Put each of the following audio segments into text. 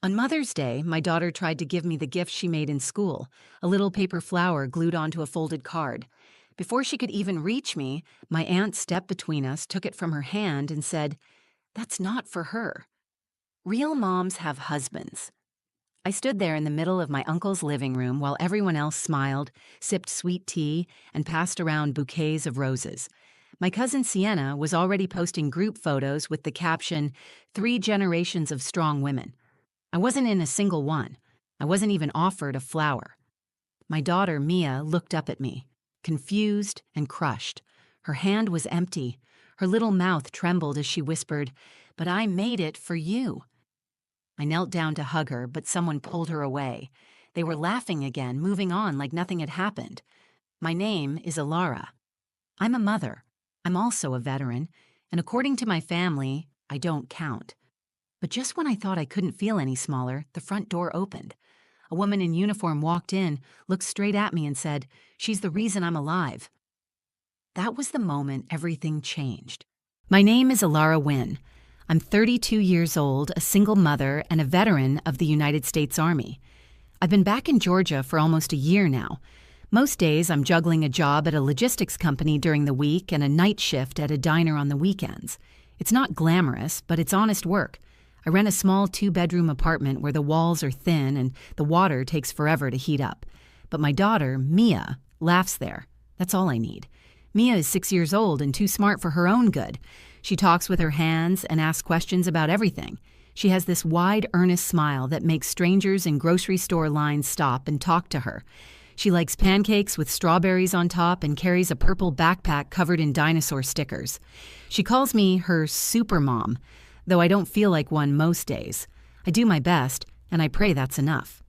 On Mother's Day, my daughter tried to give me the gift she made in school, a little paper flower glued onto a folded card. Before she could even reach me, my aunt stepped between us, took it from her hand, and said, "That's not for her. Real moms have husbands." I stood there in the middle of my uncle's living room while everyone else smiled, sipped sweet tea, and passed around bouquets of roses. My cousin Sienna was already posting group photos with the caption, "Three generations of strong women." I wasn't in a single one. I wasn't even offered a flower. My daughter, Mia, looked up at me, confused and crushed. Her hand was empty. Her little mouth trembled as she whispered, "But I made it for you." I knelt down to hug her, but someone pulled her away. They were laughing again, moving on like nothing had happened. My name is Alara. I'm a mother. I'm also a veteran, and according to my family, I don't count. But just when I thought I couldn't feel any smaller, the front door opened. A woman in uniform walked in, looked straight at me and said, "She's the reason I'm alive." That was the moment everything changed. My name is Alara Wynn. I'm 32 years old, a single mother, and a veteran of the United States Army. I've been back in Georgia for almost a year now. Most days I'm juggling a job at a logistics company during the week and a night shift at a diner on the weekends. It's not glamorous, but it's honest work. I rent a small 2-bedroom apartment where the walls are thin and the water takes forever to heat up. But my daughter, Mia, laughs there. That's all I need. Mia is 6 years old and too smart for her own good. She talks with her hands and asks questions about everything. She has this wide, earnest smile that makes strangers in grocery store lines stop and talk to her. She likes pancakes with strawberries on top and carries a purple backpack covered in dinosaur stickers. She calls me her super mom, though I don't feel like one most days. I do my best, and I pray that's enough.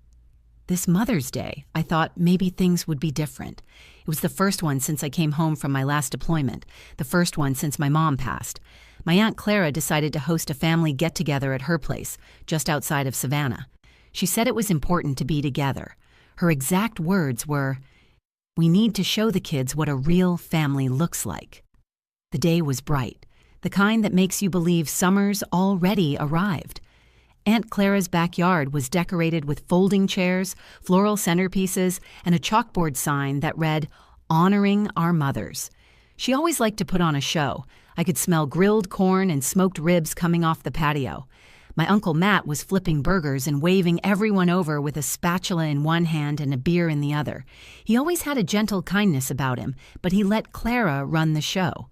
This Mother's Day, I thought maybe things would be different. It was the first one since I came home from my last deployment, the first one since my mom passed. My Aunt Clara decided to host a family get-together at her place, just outside of Savannah. She said it was important to be together. Her exact words were, "We need to show the kids what a real family looks like." The day was bright, the kind that makes you believe summer's already arrived. Aunt Clara's backyard was decorated with folding chairs, floral centerpieces, and a chalkboard sign that read, "Honoring Our Mothers." She always liked to put on a show. I could smell grilled corn and smoked ribs coming off the patio. My Uncle Matt was flipping burgers and waving everyone over with a spatula in one hand and a beer in the other. He always had a gentle kindness about him, but he let Clara run the show.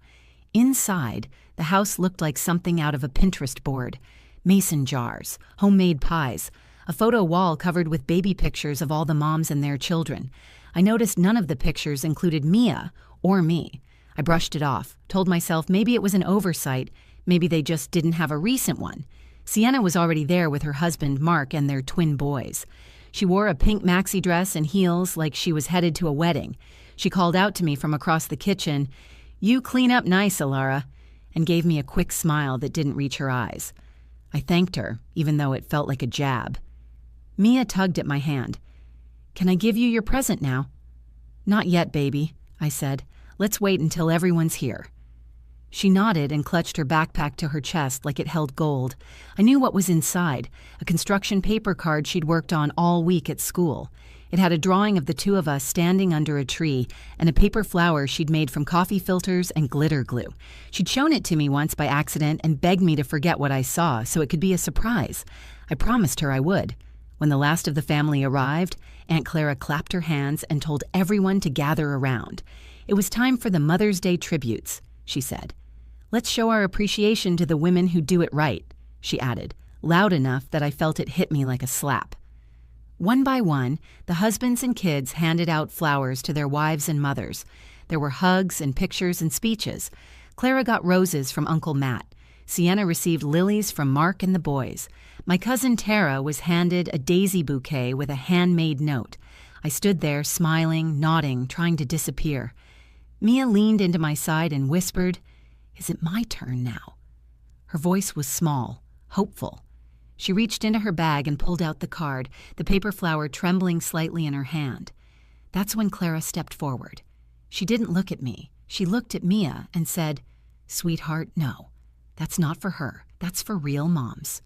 Inside, the house looked like something out of a Pinterest board. Mason jars, homemade pies, a photo wall covered with baby pictures of all the moms and their children. I noticed none of the pictures included Mia or me. I brushed it off, told myself maybe it was an oversight, maybe they just didn't have a recent one. Sienna was already there with her husband, Mark, and their twin boys. She wore a pink maxi dress and heels like she was headed to a wedding. She called out to me from across the kitchen, "You clean up nice, Alara," and gave me a quick smile that didn't reach her eyes. I thanked her, even though it felt like a jab. Mia tugged at my hand. "Can I give you your present now?" "Not yet, baby," I said. "Let's wait until everyone's here." She nodded and clutched her backpack to her chest like it held gold. I knew what was inside, a construction paper card she'd worked on all week at school. It had a drawing of the two of us standing under a tree and a paper flower she'd made from coffee filters and glitter glue. She'd shown it to me once by accident and begged me to forget what I saw so it could be a surprise. I promised her I would. When the last of the family arrived, Aunt Clara clapped her hands and told everyone to gather around. It was time for the Mother's Day tributes, she said. "Let's show our appreciation to the women who do it right," she added, loud enough that I felt it hit me like a slap. One by one, the husbands and kids handed out flowers to their wives and mothers. There were hugs and pictures and speeches. Clara got roses from Uncle Matt. Sienna received lilies from Mark and the boys. My cousin Tara was handed a daisy bouquet with a handmade note. I stood there, smiling, nodding, trying to disappear. Mia leaned into my side and whispered, "Is it my turn now?" Her voice was small, hopeful. She reached into her bag and pulled out the card, the paper flower trembling slightly in her hand. That's when Clara stepped forward. She didn't look at me. She looked at Mia and said, "Sweetheart, no. That's not for her. That's for real moms."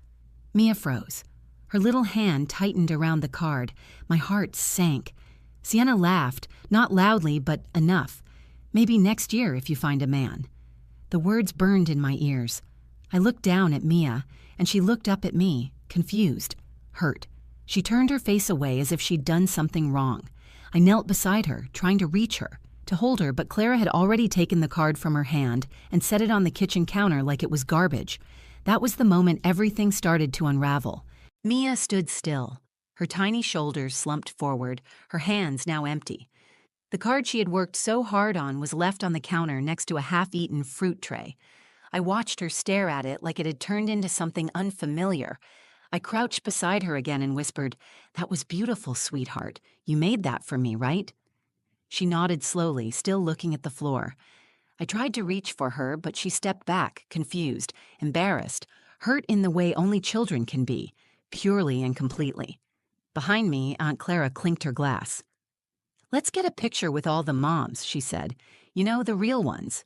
Mia froze. Her little hand tightened around the card. My heart sank. Sienna laughed, not loudly, but enough. Maybe next year if you find a man. The words burned in my ears. I looked down at Mia, and she looked up at me, confused, hurt. She turned her face away as if she'd done something wrong. I knelt beside her, trying to reach her, to hold her, but Clara had already taken the card from her hand and set it on the kitchen counter like it was garbage. That was the moment everything started to unravel. Mia stood still, her tiny shoulders slumped forward, her hands now empty. The card she had worked so hard on was left on the counter next to a half-eaten fruit tray. I watched her stare at it like it had turned into something unfamiliar. I crouched beside her again and whispered, "That was beautiful, sweetheart. You made that for me, right?" She nodded slowly, still looking at the floor. I tried to reach for her, but she stepped back, confused, embarrassed, hurt in the way only children can be, purely and completely. Behind me, Aunt Clara clinked her glass. "Let's get a picture with all the moms," she said. "You know, the real ones."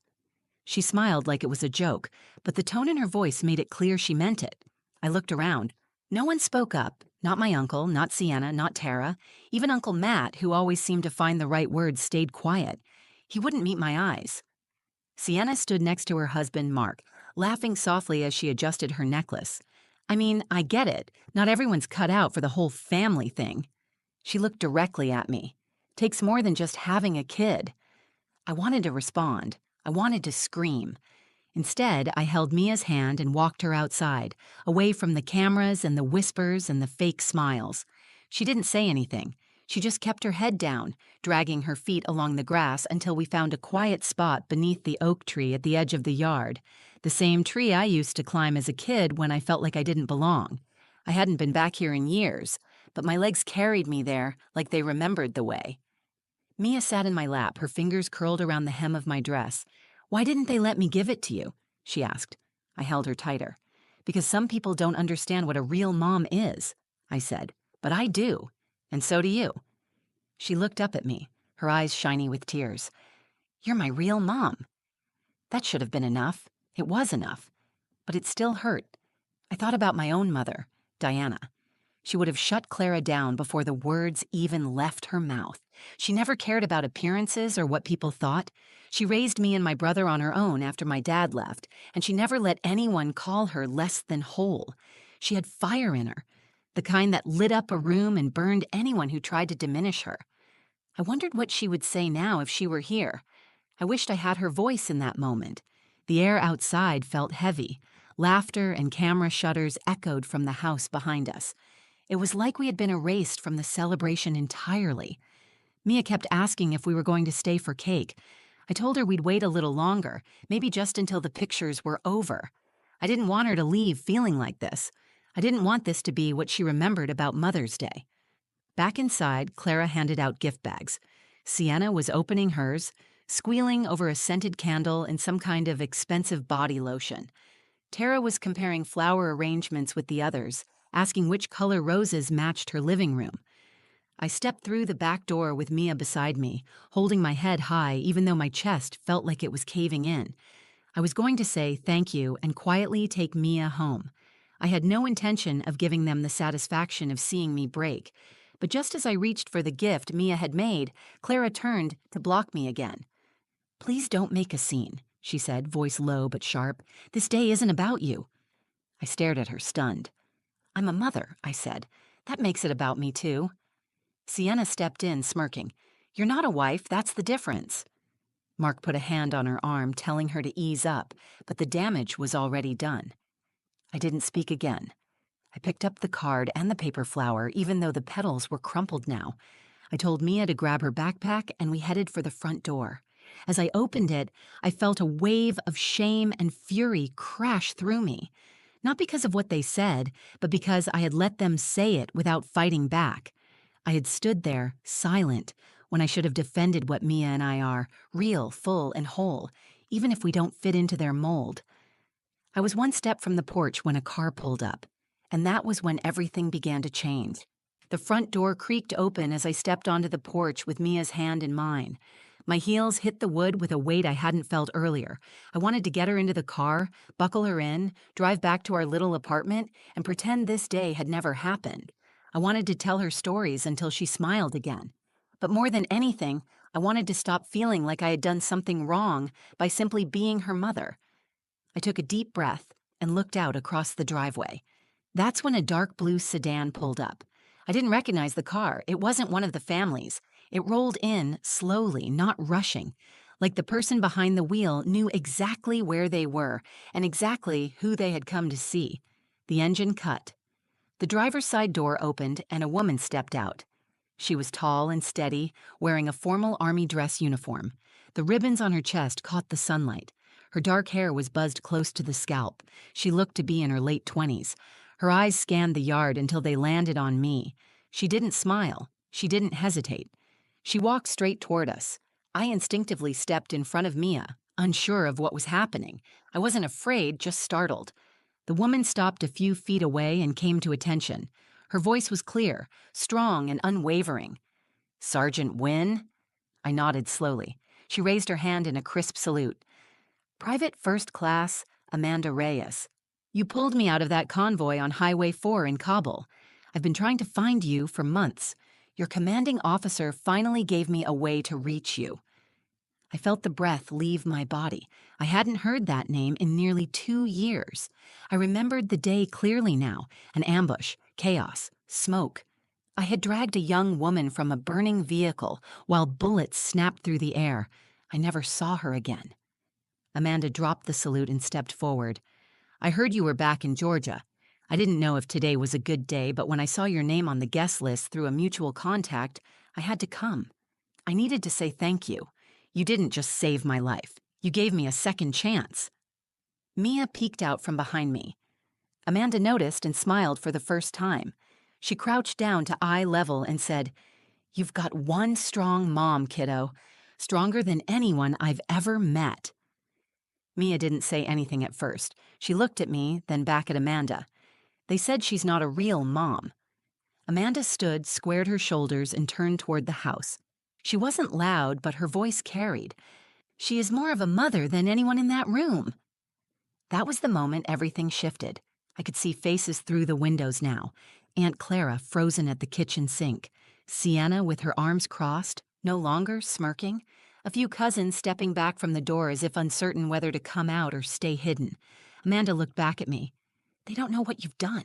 She smiled like it was a joke, but the tone in her voice made it clear she meant it. I looked around. No one spoke up. Not my uncle, not Sienna, not Tara. Even Uncle Matt, who always seemed to find the right words, stayed quiet. He wouldn't meet my eyes. Sienna stood next to her husband, Mark, laughing softly as she adjusted her necklace. I mean, I get it. Not everyone's cut out for the whole family thing. She looked directly at me. Takes more than just having a kid. I wanted to respond. I wanted to scream. Instead, I held Mia's hand and walked her outside, away from the cameras and the whispers and the fake smiles. She didn't say anything. She just kept her head down, dragging her feet along the grass until we found a quiet spot beneath the oak tree at the edge of the yard, the same tree I used to climb as a kid when I felt like I didn't belong. I hadn't been back here in years, but my legs carried me there like they remembered the way. Mia sat in my lap, her fingers curled around the hem of my dress. "Why didn't they let me give it to you?" she asked. I held her tighter. "Because some people don't understand what a real mom is," I said. "But I do. And so do you." She looked up at me, her eyes shiny with tears. "You're my real mom." That should have been enough. It was enough. But it still hurt. I thought about my own mother, Diana. She would have shut Clara down before the words even left her mouth. She never cared about appearances or what people thought. She raised me and my brother on her own after my dad left, and she never let anyone call her less than whole. She had fire in her, the kind that lit up a room and burned anyone who tried to diminish her. I wondered what she would say now if she were here. I wished I had her voice in that moment. The air outside felt heavy. Laughter and camera shutters echoed from the house behind us. It was like we had been erased from the celebration entirely. Mia kept asking if we were going to stay for cake. I told her we'd wait a little longer, maybe just until the pictures were over. I didn't want her to leave feeling like this. I didn't want this to be what she remembered about Mother's Day. Back inside, Clara handed out gift bags. Sienna was opening hers, squealing over a scented candle and some kind of expensive body lotion. Tara was comparing flower arrangements with the others, asking which color roses matched her living room. I stepped through the back door with Mia beside me, holding my head high even though my chest felt like it was caving in. I was going to say thank you and quietly take Mia home. I had no intention of giving them the satisfaction of seeing me break, but just as I reached for the gift Mia had made, Clara turned to block me again. "Please don't make a scene," she said, voice low but sharp. "This day isn't about you." I stared at her, stunned. "I'm a mother," I said. "That makes it about me, too." Sienna stepped in, smirking. "You're not a wife, that's the difference." Mark put a hand on her arm, telling her to ease up, but the damage was already done. I didn't speak again. I picked up the card and the paper flower, even though the petals were crumpled now. I told Mia to grab her backpack, and we headed for the front door. As I opened it, I felt a wave of shame and fury crash through me. Not because of what they said, but because I had let them say it without fighting back. I had stood there, silent, when I should have defended what Mia and I are, real, full, and whole, even if we don't fit into their mold. I was one step from the porch when a car pulled up, and that was when everything began to change. The front door creaked open as I stepped onto the porch with Mia's hand in mine. My heels hit the wood with a weight I hadn't felt earlier. I wanted to get her into the car, buckle her in, drive back to our little apartment, and pretend this day had never happened. I wanted to tell her stories until she smiled again. But more than anything, I wanted to stop feeling like I had done something wrong by simply being her mother. I took a deep breath and looked out across the driveway. That's when a dark blue sedan pulled up. I didn't recognize the car. It wasn't one of the family's. It rolled in slowly, not rushing, like the person behind the wheel knew exactly where they were and exactly who they had come to see. The engine cut. The driver's side door opened and a woman stepped out. She was tall and steady, wearing a formal army dress uniform. The ribbons on her chest caught the sunlight. Her dark hair was buzzed close to the scalp. She looked to be in her late 20s. Her eyes scanned the yard until they landed on me. She didn't smile. She didn't hesitate. She walked straight toward us. I instinctively stepped in front of Mia, unsure of what was happening. I wasn't afraid, just startled. The woman stopped a few feet away and came to attention. Her voice was clear, strong and unwavering. "Sergeant Wynne?" I nodded slowly. She raised her hand in a crisp salute. "Private First Class Amanda Reyes. You pulled me out of that convoy on Highway 4 in Kabul. I've been trying to find you for months. Your commanding officer finally gave me a way to reach you." I felt the breath leave my body. I hadn't heard that name in nearly 2 years. I remembered the day clearly now, an ambush, chaos, smoke. I had dragged a young woman from a burning vehicle while bullets snapped through the air. I never saw her again. Amanda dropped the salute and stepped forward. "I heard you were back in Georgia. I didn't know if today was a good day, but when I saw your name on the guest list through a mutual contact, I had to come. I needed to say thank you. You didn't just save my life. You gave me a second chance." Mia peeked out from behind me. Amanda noticed and smiled for the first time. She crouched down to eye level and said, "You've got one strong mom, kiddo. Stronger than anyone I've ever met." Mia didn't say anything at first. She looked at me, then back at Amanda. "They said she's not a real mom." Amanda stood, squared her shoulders, and turned toward the house. She wasn't loud, but her voice carried. "She is more of a mother than anyone in that room." That was the moment everything shifted. I could see faces through the windows now. Aunt Clara frozen at the kitchen sink. Sienna with her arms crossed, no longer smirking. A few cousins stepping back from the door as if uncertain whether to come out or stay hidden. Amanda looked back at me. "They don't know what you've done,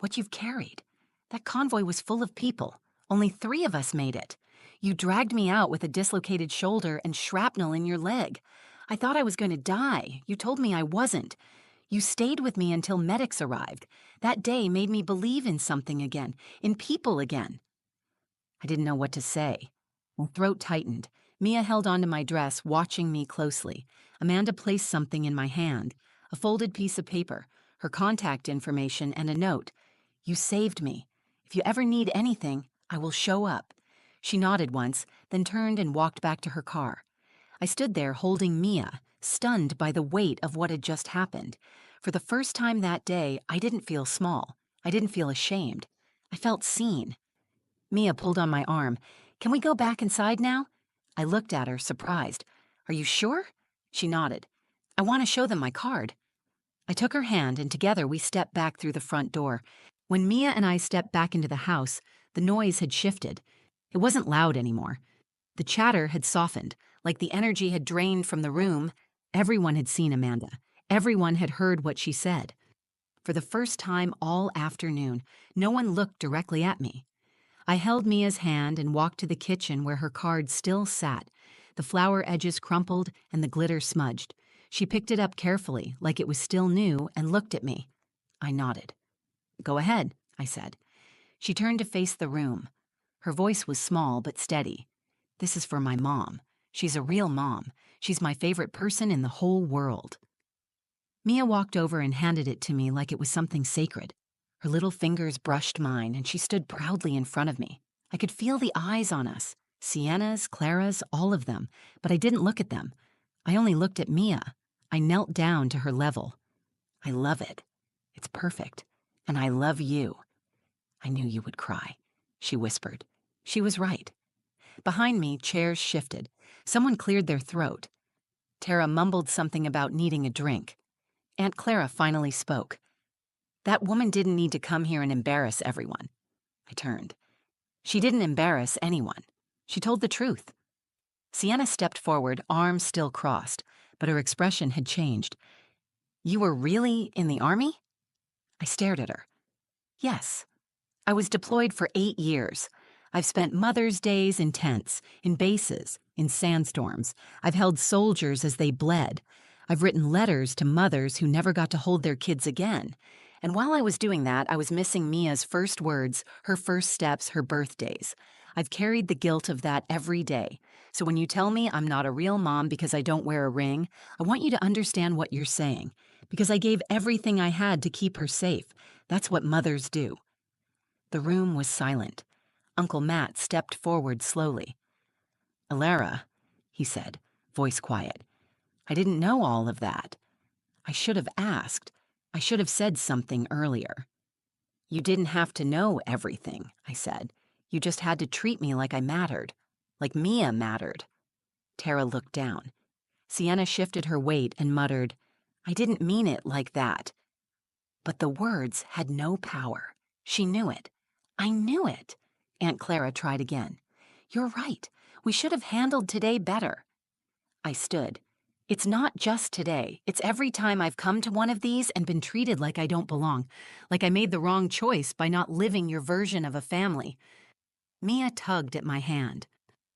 what you've carried. That convoy was full of people. Only 3 of us made it. You dragged me out with a dislocated shoulder and shrapnel in your leg. I thought I was going to die. You told me I wasn't. You stayed with me until medics arrived. That day made me believe in something again, in people again." I didn't know what to say. My throat tightened. Mia held onto my dress, watching me closely. Amanda placed something in my hand, a folded piece of paper, her contact information, and a note. "You saved me. If you ever need anything, I will show up." She nodded once, then turned and walked back to her car. I stood there holding Mia, stunned by the weight of what had just happened. For the first time that day, I didn't feel small. I didn't feel ashamed. I felt seen. Mia pulled on my arm. "Can we go back inside now?" I looked at her, surprised. "Are you sure?" She nodded. "I want to show them my card." I took her hand, and together we stepped back through the front door. When Mia and I stepped back into the house, the noise had shifted. It wasn't loud anymore. The chatter had softened, like the energy had drained from the room. Everyone had seen Amanda. Everyone had heard what she said. For the first time all afternoon, no one looked directly at me. I held Mia's hand and walked to the kitchen where her card still sat. The flower edges crumpled and the glitter smudged. She picked it up carefully, like it was still new, and looked at me. I nodded. "Go ahead," I said. She turned to face the room. Her voice was small but steady. "This is for my mom. She's a real mom. She's my favorite person in the whole world." Mia walked over and handed it to me like it was something sacred. Her little fingers brushed mine, and she stood proudly in front of me. I could feel the eyes on us, Sienna's, Clara's, all of them, but I didn't look at them. I only looked at Mia. I knelt down to her level. "I love it. It's perfect. And I love you." "I knew you would cry," she whispered. She was right. Behind me, chairs shifted. Someone cleared their throat. Tara mumbled something about needing a drink. Aunt Clara finally spoke. That woman didn't need to come here and embarrass everyone. I turned. She didn't embarrass anyone. She told the truth. Sienna stepped forward, arms still crossed, but her expression had changed. You were really in the army? I stared at her. Yes. I was deployed for 8 years. I've spent Mother's Days in tents, in bases, in sandstorms. I've held soldiers as they bled. I've written letters to mothers who never got to hold their kids again. And while I was doing that, I was missing Mia's first words, her first steps, her birthdays. I've carried the guilt of that every day. So when you tell me I'm not a real mom because I don't wear a ring, I want you to understand what you're saying. Because I gave everything I had to keep her safe. That's what mothers do. The room was silent. Uncle Matt stepped forward slowly. Alara, he said, voice quiet. I didn't know all of that. I should have asked. I should have said something earlier. You didn't have to know everything, I said. You just had to treat me like I mattered. Like Mia mattered. Tara looked down. Sienna shifted her weight and muttered, I didn't mean it like that. But the words had no power. She knew it. I knew it. Aunt Clara tried again. You're right. We should have handled today better. I stood. It's not just today. It's every time I've come to one of these and been treated like I don't belong, like I made the wrong choice by not living your version of a family. Mia tugged at my hand.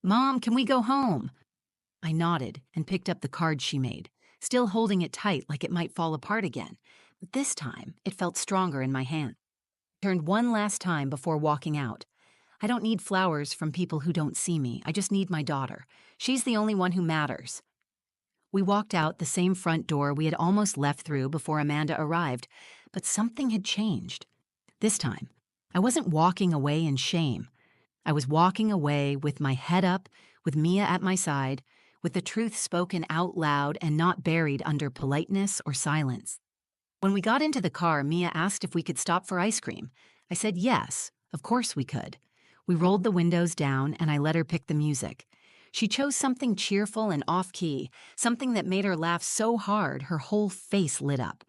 Mom, can we go home? I nodded and picked up the card she made, still holding it tight like it might fall apart again. But this time, it felt stronger in my hand. I turned one last time before walking out. I don't need flowers from people who don't see me. I just need my daughter. She's the only one who matters. We walked out the same front door we had almost left through before Amanda arrived, but something had changed. This time, I wasn't walking away in shame. I was walking away with my head up, with Mia at my side, with the truth spoken out loud and not buried under politeness or silence. When we got into the car, Mia asked if we could stop for ice cream. I said yes, of course we could. We rolled the windows down and I let her pick the music. She chose something cheerful and off-key, something that made her laugh so hard her whole face lit up.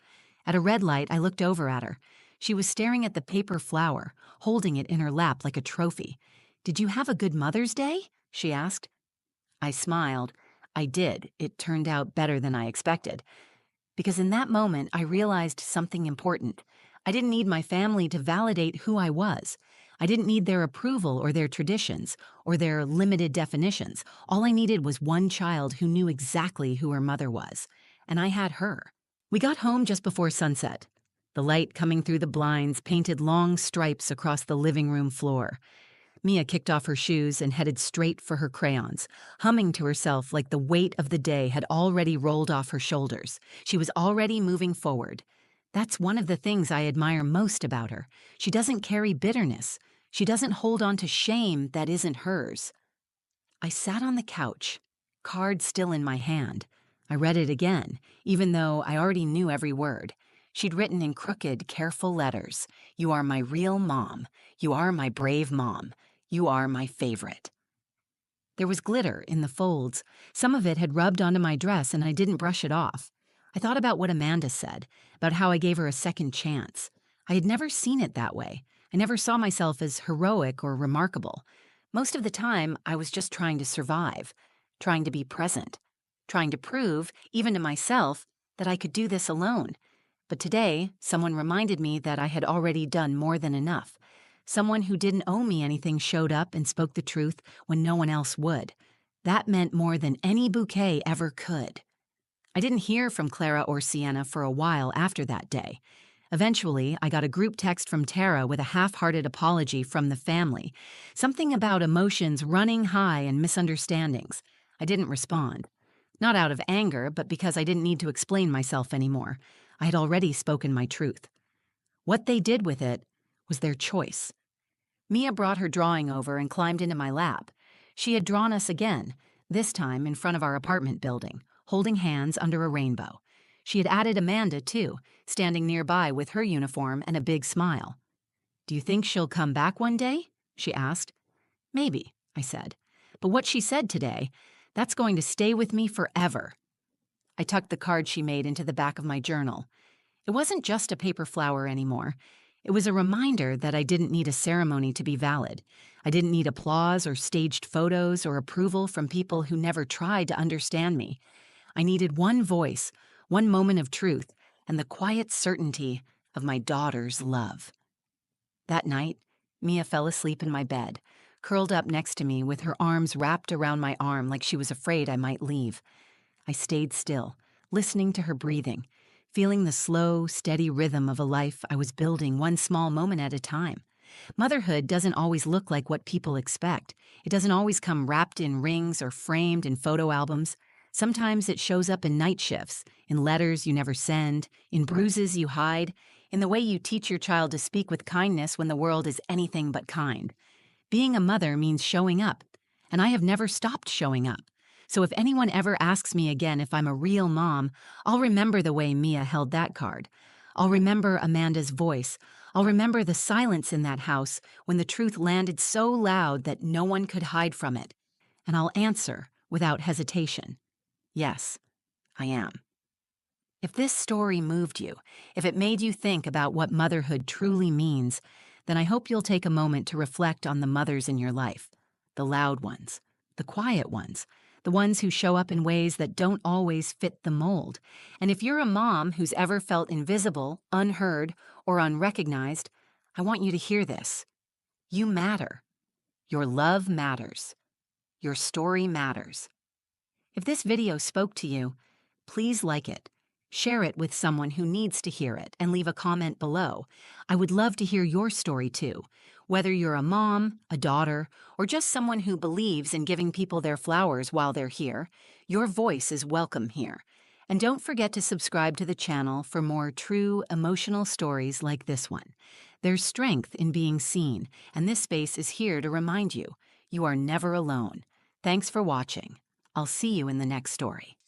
At a red light, I looked over at her. She was staring at the paper flower, holding it in her lap like a trophy. Did you have a good Mother's Day? She asked. I smiled. I did. It turned out better than I expected. Because in that moment, I realized something important. I didn't need my family to validate who I was. I didn't need their approval or their traditions or their limited definitions. All I needed was one child who knew exactly who her mother was. And I had her. We got home just before sunset. The light coming through the blinds painted long stripes across the living room floor. Mia kicked off her shoes and headed straight for her crayons, humming to herself like the weight of the day had already rolled off her shoulders. She was already moving forward. That's one of the things I admire most about her. She doesn't carry bitterness. She doesn't hold on to shame that isn't hers. I sat on the couch, card still in my hand. I read it again, even though I already knew every word. She'd written in crooked, careful letters, "You are my real mom. You are my brave mom. You are my favorite." There was glitter in the folds. Some of it had rubbed onto my dress and I didn't brush it off. I thought about what Amanda said, about how I gave her a second chance. I had never seen it that way. I never saw myself as heroic or remarkable. Most of the time, I was just trying to survive, trying to be present, trying to prove, even to myself, that I could do this alone. But today, someone reminded me that I had already done more than enough. Someone who didn't owe me anything showed up and spoke the truth when no one else would. That meant more than any bouquet ever could. I didn't hear from Clara or Sienna for a while after that day. Eventually, I got a group text from Tara with a half-hearted apology from the family, something about emotions running high and misunderstandings. I didn't respond. Not out of anger, but because I didn't need to explain myself anymore. I had already spoken my truth. What they did with it was their choice. Mia brought her drawing over and climbed into my lap. She had drawn us again, this time in front of our apartment building, holding hands under a rainbow. She had added Amanda, too, standing nearby with her uniform and a big smile. "Do you think she'll come back one day?" she asked. "Maybe," I said. But what she said today, that's going to stay with me forever. I tucked the card she made into the back of my journal. It wasn't just a paper flower anymore. It was a reminder that I didn't need a ceremony to be valid. I didn't need applause or staged photos or approval from people who never tried to understand me. I needed one voice, one moment of truth, and the quiet certainty of my daughter's love. That night, Mia fell asleep in my bed, curled up next to me with her arms wrapped around my arm like she was afraid I might leave. I stayed still, listening to her breathing, feeling the slow, steady rhythm of a life I was building one small moment at a time. Motherhood doesn't always look like what people expect. It doesn't always come wrapped in rings or framed in photo albums. Sometimes it shows up in night shifts, in letters you never send, in bruises you hide, in the way you teach your child to speak with kindness when the world is anything but kind. Being a mother means showing up, and I have never stopped showing up. So if anyone ever asks me again if I'm a real mom, I'll remember the way Mia held that card. I'll remember Amanda's voice. I'll remember the silence in that house when the truth landed so loud that no one could hide from it. And I'll answer without hesitation. Yes, I am. If this story moved you, if it made you think about what motherhood truly means, then I hope you'll take a moment to reflect on the mothers in your life. The loud ones, the quiet ones, the ones who show up in ways that don't always fit the mold. And if you're a mom who's ever felt invisible, unheard, or unrecognized, I want you to hear this. You matter. Your love matters. Your story matters. If this video spoke to you, please like it. Share it with someone who needs to hear it and leave a comment below. I would love to hear your story too. Whether you're a mom, a daughter, or just someone who believes in giving people their flowers while they're here, your voice is welcome here. And don't forget to subscribe to the channel for more true, emotional stories like this one. There's strength in being seen, and this space is here to remind you, you are never alone. Thanks for watching. I'll see you in the next story.